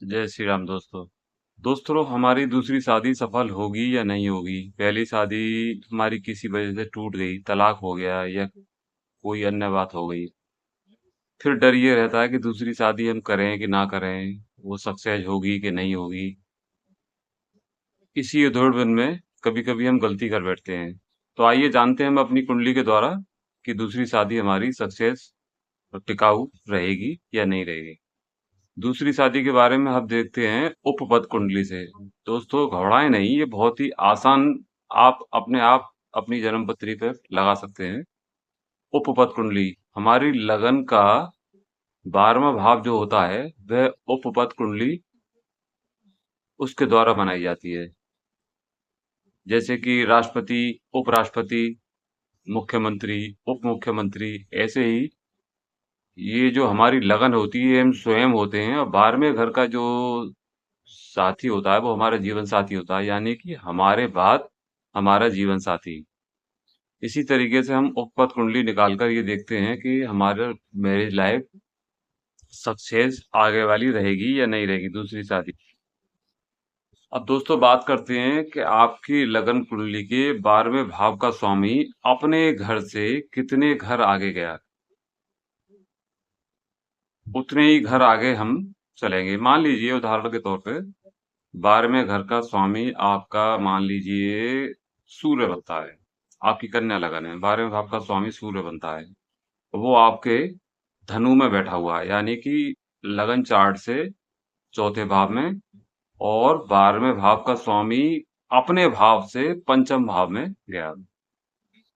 जय श्री राम दोस्तों। दोस्तों, हमारी दूसरी शादी सफल होगी या नहीं होगी? पहली शादी हमारी किसी वजह से टूट गई, तलाक हो गया या कोई अन्य बात हो गई, फिर डर ये रहता है कि दूसरी शादी हम करें कि ना करें, वो सक्सेस होगी कि नहीं होगी। इसी उधेड़बुन में कभी-कभी हम गलती कर बैठते हैं। तो आइए जानते हैं हम अपनी कुंडली के द्वारा कि दूसरी शादी हमारी सक्सेस और टिकाऊ रहेगी या नहीं रहेगी। दूसरी शादी के बारे में हम देखते हैं उपपद कुंडली से। दोस्तों, घबराएं नहीं, ये बहुत ही आसान, आप अपनी जन्म पत्री पर लगा सकते हैं। उपपद कुंडली हमारी लगन का 12वां भाव जो होता है, वह उपपद कुंडली उसके द्वारा बनाई जाती है। जैसे कि राष्ट्रपति, उपराष्ट्रपति, मुख्यमंत्री, उप मुख्यमंत्री, ऐसे ही ये जो हमारी लगन होती है, हम स्वयं होते हैं। और 12वें घर का जो साथी होता है वो हमारा जीवन साथी होता है, यानी कि हमारे बाद हमारा जीवन साथी। इसी तरीके से हम उपपद कुंडली निकालकर ये देखते हैं कि हमारा मैरिज लाइफ सक्सेस आगे वाली रहेगी या नहीं रहेगी दूसरी शादी। अब दोस्तों बात करते हैं कि आपकी लगन कुंडली के 12वें भाव का स्वामी अपने घर से कितने घर आगे गया, उतने ही घर आगे हम चलेंगे। मान लीजिए उदाहरण के तौर पे 12वें घर का स्वामी आपका, मान लीजिए, सूर्य बनता है। आपकी कन्या लगन है, 12वें भाव का स्वामी सूर्य बनता है। वो आपके धनु में बैठा हुआ है, यानी कि लगन चार्ट से चौथे भाव में। और 12वें भाव का स्वामी अपने भाव से पंचम भाव में गया।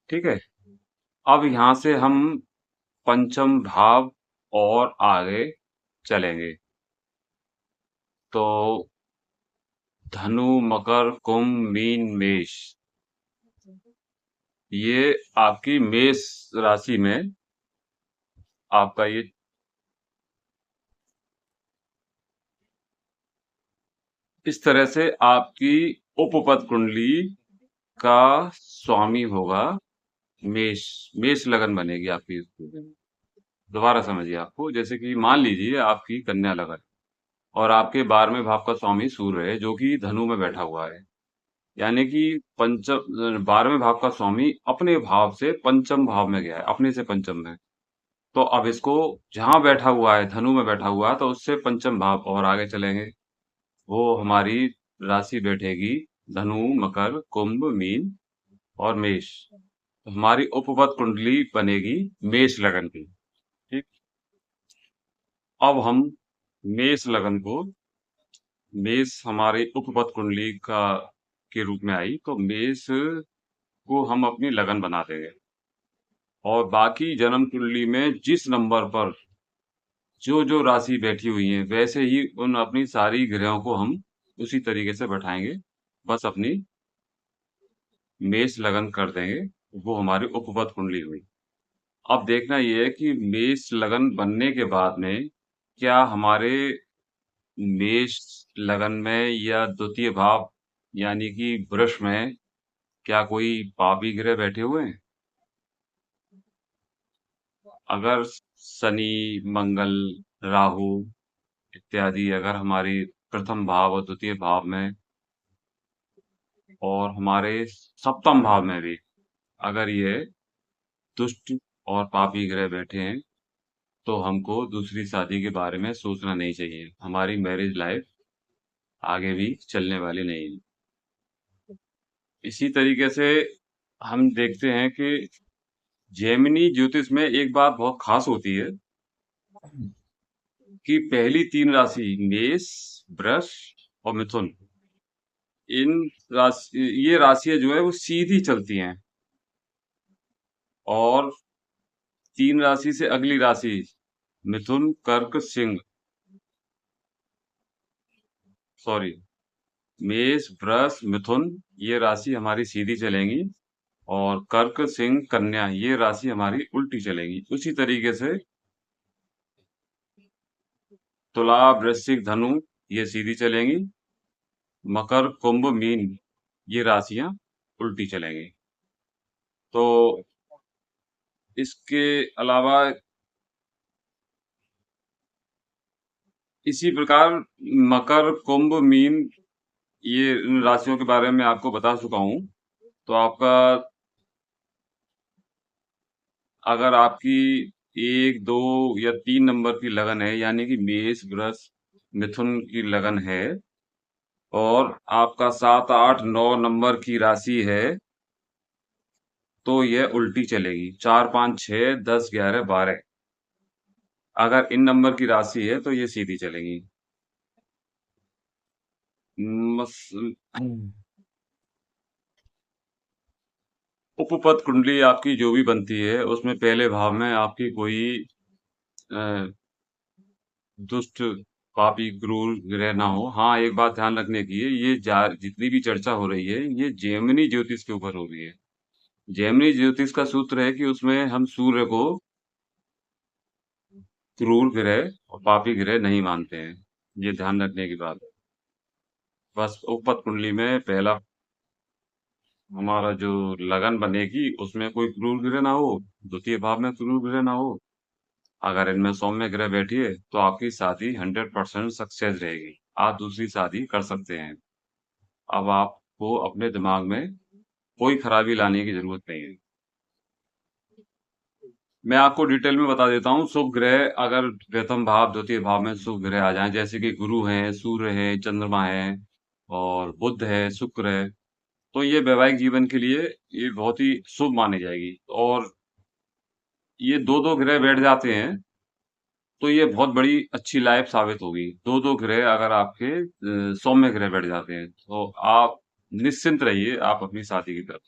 ठीक है। अब यहाँ से हम पंचम भाव और आगे चलेंगे। तो धनु, मकर, कुंभ, मीन, मेष, ये आपकी मेष राशि में आपका ये इस तरह से आपकी उपपद कुंडली का स्वामी होगा मेष। मेष लगन बनेगी आपकी। दोबारा समझिए, आपको जैसे कि मान लीजिए आपकी कन्या लगन और आपके 12वें भाव का स्वामी सूर्य है, जो कि धनु में बैठा हुआ है। यानी कि पंचम 12वें भाव का स्वामी अपने भाव से पंचम भाव में गया है, अपने से पंचम में। तो अब इसको, जहां बैठा हुआ है धनु में बैठा हुआ है, तो उससे पंचम भाव और आगे चलेंगे। वो हमारी राशि बैठेगी धनु, मकर, कुंभ, मीन और मेष। तो हमारी उपपद कुंडली बनेगी मेष लगन की। ठीक। अब हम मेष लगन को, मेष हमारे उपपद कुंडली का के रूप में आई, तो मेष को हम अपनी लगन बना देंगे। और बाकी जन्म कुंडली में जिस नंबर पर जो जो राशि बैठी हुई है, वैसे ही उन अपनी सारी ग्रहों को हम उसी तरीके से बैठाएंगे। बस अपनी मेष लगन कर देंगे। वो हमारी उपपद कुंडली हुई। अब देखना ये है कि मेष लगन बनने के बाद में क्या हमारे मेष लगन में या द्वितीय भाव यानी कि वृष में क्या कोई पापी ग्रह बैठे हुए हैं? अगर शनि, मंगल, राहु इत्यादि अगर हमारी प्रथम भाव और द्वितीय भाव में और हमारे सप्तम भाव में भी अगर ये दुष्ट और पापी ग्रह बैठे हैं, तो हमको दूसरी शादी के बारे में सोचना नहीं चाहिए। हमारी मैरिज लाइफ आगे भी चलने वाली नहीं है। इसी तरीके से हम देखते हैं कि जैमिनी ज्योतिष में एक बात बहुत खास होती है कि पहली तीन राशि मेष, वृष और मिथुन, इन ये राशियां जो है वो सीधी चलती हैं। और तीन राशि से अगली राशि मिथुन, कर्क, सिंह, सॉरी, मेष, वृष, मिथुन, ये राशि हमारी सीधी चलेंगी। और कर्क, सिंह, कन्या, ये राशि हमारी उल्टी चलेगी। उसी तरीके से तुला, वृश्चिक, धनु, ये सीधी चलेंगी। मकर, कुंभ, मीन, ये राशियां उल्टी चलेंगी। तो इसके अलावा इसी प्रकार मकर, कुंभ, मीन, ये इन राशियों के बारे में आपको बता चुका हूँ। तो आपका अगर आपकी 1, 2 या 3 नंबर की लगन है, यानी कि मेष, वृष, मिथुन की लगन है, और आपका 7, 8, 9 नंबर की राशि है, तो यह उल्टी चलेगी। 4, 5, 6, 10, 11, 12। अगर इन नंबर की राशि है तो ये सीधी चलेगी। मस उपपद कुंडली आपकी जो भी बनती है, उसमें पहले भाव में आपकी कोई अ, दुष्ट, पापी, क्रूर ग्रह ना हो। हाँ, एक बात ध्यान रखने की है, ये जितनी भी चर्चा हो रही है, ये जेमिनी ज्योतिष के ऊपर हो रही है। जेमिनी ज्योतिष का सूत्र है कि उसमें हम सूर्य को क्रूर ग्रह और पापी ग्रह नहीं मानते हैं। ये ध्यान रखने की बात है। बस उपपद कुंडली में पहला हमारा जो लगन बनेगी, उसमें कोई क्रूर ग्रह ना हो, द्वितीय भाव में क्रूर ग्रह ना हो। अगर इनमें सौम्य ग्रह बैठिए तो आपकी शादी 100% सक्सेस रहेगी। आप दूसरी शादी कर सकते हैं। अब आपको अपने दिमाग में कोई खराबी लाने की जरूरत नहीं है। मैं आपको डिटेल में बता देता हूँ। शुभ ग्रह अगर प्रथम भाव, द्वितीय भाव में शुभ ग्रह आ जाएं, जैसे कि गुरु हैं, सूर्य है, चंद्रमा है, और बुध है, शुक्र है, तो ये वैवाहिक जीवन के लिए ये बहुत ही शुभ मानी जाएगी। और ये दो दो ग्रह बैठ जाते हैं तो ये बहुत बड़ी अच्छी लाइफ साबित होगी। दो दो ग्रह अगर आपके सौम्य ग्रह बैठ जाते हैं तो आप निश्चिंत रहिए, आप अपनी शादी की तरफ।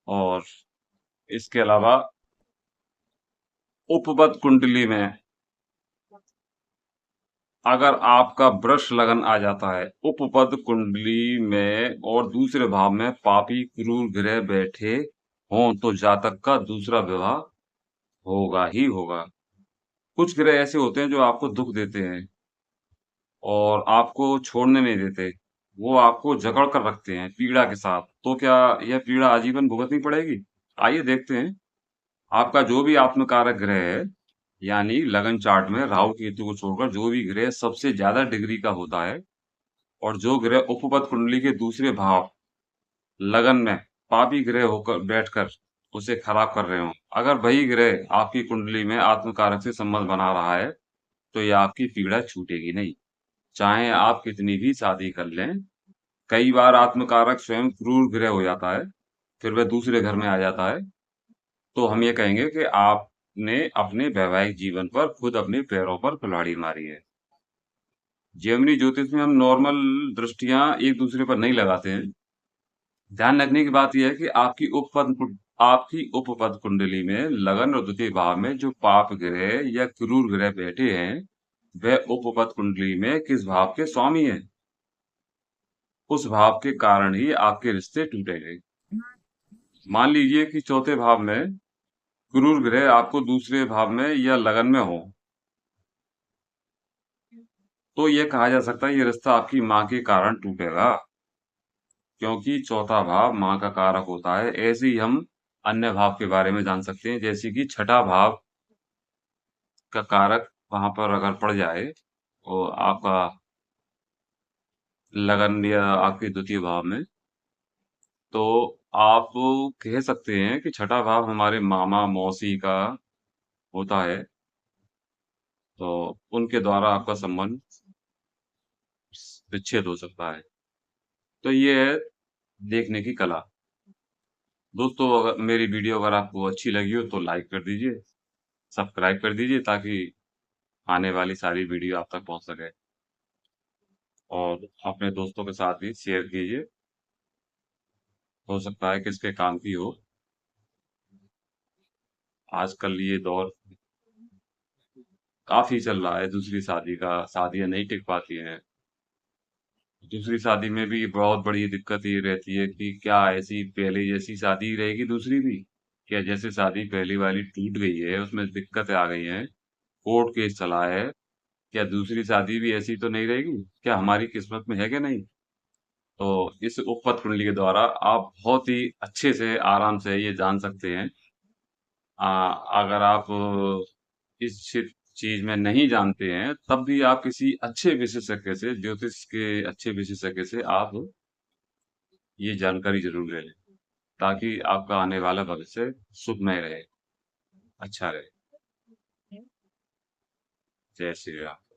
और इसके अलावा उपपद कुंडली में अगर आपका वृष लगन आ जाता है उपपद कुंडली में और दूसरे भाव में पापी क्रूर ग्रह बैठे हों, तो जातक का दूसरा विवाह होगा ही होगा। कुछ ग्रह ऐसे होते हैं जो आपको दुख देते हैं और आपको छोड़ने नहीं देते। वो आपको जकड़ कर रखते हैं पीड़ा के साथ। तो क्या यह पीड़ा आजीवन भुगतनी पड़ेगी? आइए देखते हैं। आपका जो भी आत्मकारक ग्रह है, यानी लगन चार्ट में राहु केतु को छोड़कर जो भी ग्रह सबसे ज्यादा डिग्री का होता है, और जो ग्रह उपपद कुंडली के दूसरे भाव लगन में पापी ग्रह होकर बैठकर उसे खराब कर रहे हो, अगर वही ग्रह आपकी कुंडली में आत्मकारक से संबंध बना रहा है, तो ये आपकी पीड़ा छूटेगी नहीं। चाहे आप कितनी भी शादी कर लें। कई बार आत्मकारक स्वयं क्रूर ग्रह हो जाता है, फिर वह दूसरे घर में आ जाता है। तो हम ये कहेंगे कि आपने अपने वैवाहिक जीवन पर खुद अपने पैरों पर कुल्हाड़ी मारी है। जेमिनी ज्योतिष में हम नॉर्मल दृष्टियां एक दूसरे पर नहीं लगाते हैं। ध्यान रखने की बात यह है कि आपकी उपपद कुंडली में लगन और द्वितीय भाव में जो पाप ग्रह या क्रूर ग्रह बैठे हैं, वह उपपद कुंडली में किस भाव के स्वामी हैं। उस भाव के कारण ही आपके रिश्ते टूटेंगे। मान लीजिए कि चौथे भाव में क्रूर ग्रह आपको दूसरे भाव में या लगन में हो, तो यह कहा जा सकता है ये रिश्ता आपकी माँ के कारण टूटेगा, क्योंकि चौथा भाव माँ का कारक होता है। ऐसे ही हम अन्य भाव के बारे में जान सकते हैं, जैसे कि छठा भाव का कारक वहां पर अगर पड़ जाए और आपका लगन या आपके द्वितीय भाव में, तो आप कह सकते हैं कि छठा भाव हमारे मामा मौसी का होता है, तो उनके द्वारा आपका संबंध विच्छेद हो सकता है। तो ये है देखने की कला। दोस्तों, अगर मेरी वीडियो अगर आपको अच्छी लगी हो तो लाइक कर दीजिए, सब्सक्राइब कर दीजिए, ताकि आने वाली सारी वीडियो आप तक पहुंच सके, और अपने दोस्तों के साथ भी शेयर कीजिए। हो सकता है कि इसके काम की हो। आजकल ये दौर काफी चल रहा है दूसरी शादी का, शादियां नहीं टिक पाती हैं। दूसरी शादी में भी बहुत बड़ी दिक्कत ये रहती है कि क्या ऐसी पहले जैसी शादी रहेगी दूसरी भी? क्या जैसे शादी पहली वाली टूट गई है, उसमें दिक्कतें आ गई हैं, कोर्ट केस चला है, क्या दूसरी शादी भी ऐसी तो नहीं रहेगी? क्या हमारी किस्मत में है कि नहीं? तो इस उपपद कुंडली के द्वारा आप बहुत ही अच्छे से आराम से ये जान सकते हैं। अगर आप इस चीज में नहीं जानते हैं, तब भी आप किसी अच्छे विशेषज्ञ से, ज्योतिष के अच्छे विशेषज्ञ से आप ये जानकारी जरूर ले लें, ताकि आपका आने वाला भविष्य सुखमय रहे, अच्छा रहे। जय श्री राम।